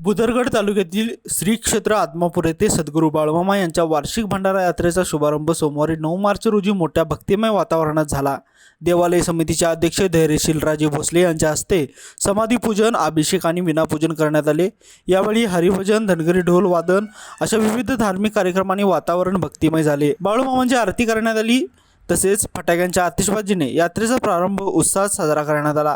भुदरगड तालुक्यातील श्री क्षेत्र आत्मापूर येथे सद्गुरू बाळूमामा यांच्या वार्षिक भंडारा यात्रेचा शुभारंभ सोमवारी 9 मार्च रोजी मोठ्या भक्तिमय वातावरणात झाला। देवालय समितीचे अध्यक्ष धैर्यशील राजे भोसले यांच्या हस्ते समाधी पूजन, अभिषेक आणि विनापूजन करण्यात आले। यावेळी हरिभजन, धनगरी ढोल वादन अशा विविध धार्मिक कार्यक्रमांनी वातावरण भक्तिमय झाले। बाळूमामांची आरती करण्यात आली, तसेच फटाक्यांच्या आतिषबाजीने यात्रेचा प्रारंभ उत्साहात साजरा करण्यात आला।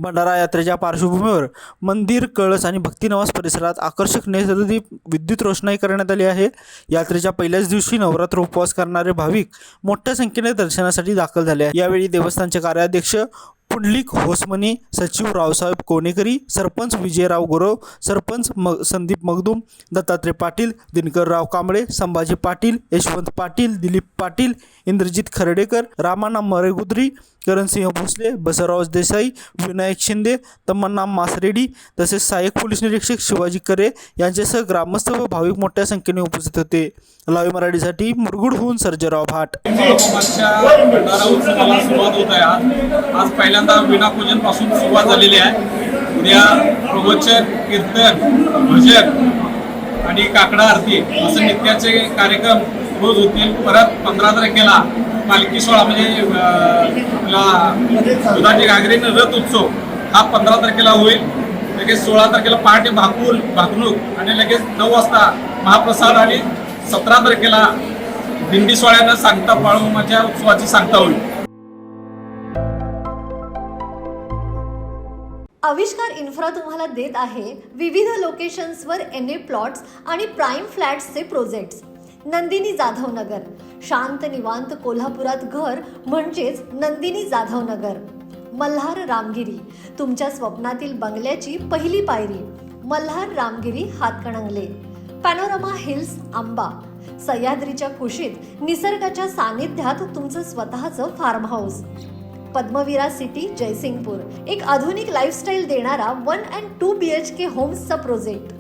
भंडारा यात्रेच्या पार्श्वभूमीवर मंदिर, कळस आणि भक्तिनिवास परिसरात आकर्षक नेत्रदीप विद्युत रोषणाई करण्यात आली आहे। यात्रेच्या पहिल्याच दिवशी नवरात्र उपवास करणारे भाविक मोठ्या संख्येने दर्शनासाठी दाखल झाले आहेत। यावेळी देवस्थानचे कार्याध्यक्ष पुंडलिक होसमनी, सचिव रावसाहेब कोणेकरी, सरपंच विजयराव गुरव, सरपंच संदीप मगदूम, दत्तात्रय पाटील, दिनकरराव कांबळे, संभाजी पाटील, यशवंत पाटील, दिलीप पाटील, इंद्रजित खर्डेकर, रामाना मरेगुद्री, करणसिंह भोसले, बसवराज देसाई, विनायक शिंदे, तमन्ना मासरेडी तसेच सहाय्यक पोलीस निरीक्षक शिवाजी करे यांच्यासह ग्रामस्थ व भाविक मोठ्या संख्येने उपस्थित होते। लाईव्ह मराठीसाठी मुरगुडहून सर्जेराव भाट। भंडारा उत्सवाला सुरुवात होत आहे। आज पहिल्यांदा विनापूजन पासून सुरुवात झालेली आहे। उद्या प्रवचन, कीर्तन, भजन आणि काकडा आरती असे नित्याचे कार्यक्रम रोज होतील। परत 15 तारखेला पालखी सोहळा म्हणजे आपला दुधाची घागरीने रथ उत्सव हा 15 तारखेला होईल। लगेच 16 तारखेला पहाटे भाकणूक आणि लगेच 9 वाजता महाप्रसाद आणि 17 तारखेला दिंडी सोहळ्यानं सांगता बाळूमामाच्या उत्सवाची सांगता होईल। आविष्कार इन्फ्रा तुम्हाला देत आहे विविध लोकेशन्सवर NA प्लॉट्स आणि प्राइम फ्लॅट्सचे प्रोजेक्ट्स। नंदिनी जाधव नगर, शांत निवांत कोल्हापुरात घर म्हणजेच नंदिनी जाधव नगर। मल्हार रामगिरी, तुमच्या स्वप्नातील बंगल्याची पहिली पायरी। मल्हार रामगिरी हातकणंगले। पॅनोरमा हिल्स आंबा, सह्याद्रीच्या कुशीत निसर्गाच्या सानिध्यात तुमचं स्वतःचं farm house. Padmavira city Jaysingpur, एक आधुनिक लाईफस्टाईल देणारा 1 and 2 BHK होम्सचा प्रोजेक्ट।